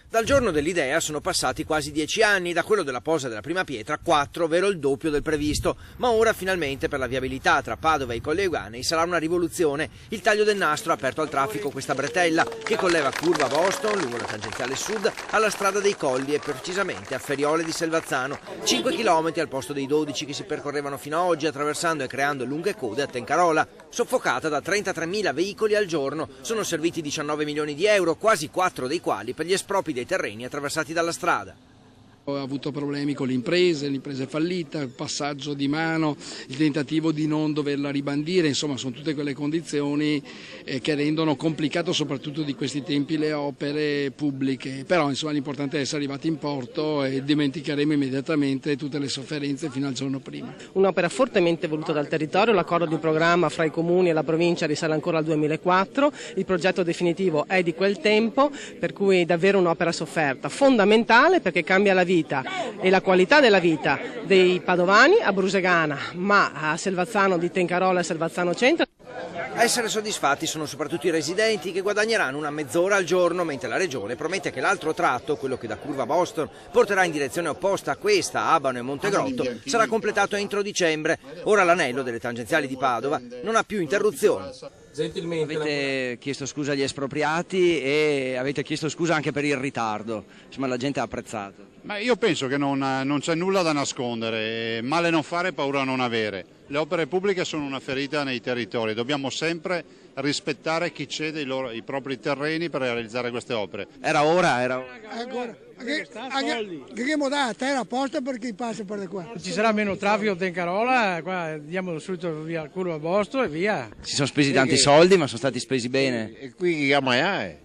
Dal giorno dell'idea sono passati quasi 10 anni, da quello della posa della prima pietra 4, ovvero il doppio del previsto, ma ora finalmente per la viabilità tra Padova e i Colli Euganei sarà una rivoluzione. Il taglio del nastro ha aperto al traffico questa bretella che collega Curva Boston lungo la tangenziale sud alla strada dei Colli e precisamente a Feriole di Selvazzano, 5 km al posto dei 12 che si percorrevano fino ad oggi, attraversando e creando lunghe code a Tencarola. Soffocata da 33.000 veicoli al giorno, sono serviti 19 milioni di euro, quasi 4 dei quali per gli espropri dei terreni attraversati dalla strada. Ho avuto problemi con l'impresa è fallita, il passaggio di mano, il tentativo di non doverla ribandire, insomma sono tutte quelle condizioni che rendono complicato soprattutto di questi tempi le opere pubbliche, però insomma l'importante è essere arrivati in porto e dimenticheremo immediatamente tutte le sofferenze fino al giorno prima. Un'opera fortemente voluta dal territorio, l'accordo di programma fra i comuni e la provincia risale ancora al 2004, il progetto definitivo è di quel tempo, per cui davvero un'opera sofferta, fondamentale perché cambia la vita e la qualità della vita dei padovani a Brusegana, ma a Selvazzano di Tencarola e Selvazzano Centro. A essere soddisfatti sono soprattutto i residenti che guadagneranno una mezz'ora al giorno, mentre la Regione promette che l'altro tratto, quello che da Curva Boston porterà in direzione opposta a questa, Abano e Montegrotto, sarà completato entro dicembre. Ora l'anello delle tangenziali di Padova non ha più interruzioni. Avete chiesto scusa agli espropriati e avete chiesto scusa anche per il ritardo, insomma la gente ha apprezzato. Ma io penso che non c'è nulla da nascondere, male non fare, paura non avere. Le opere pubbliche sono una ferita nei territori, dobbiamo sempre rispettare chi cede i propri terreni per realizzare queste opere. Era ora. Che abbiamo dato a terra apposta per chi passa per da qua. Ci sarà meno traffico a Tencarola, qua andiamo subito via Curva Boston e via. Si sono spesi tanti soldi ma sono stati spesi bene. E qui a Maià.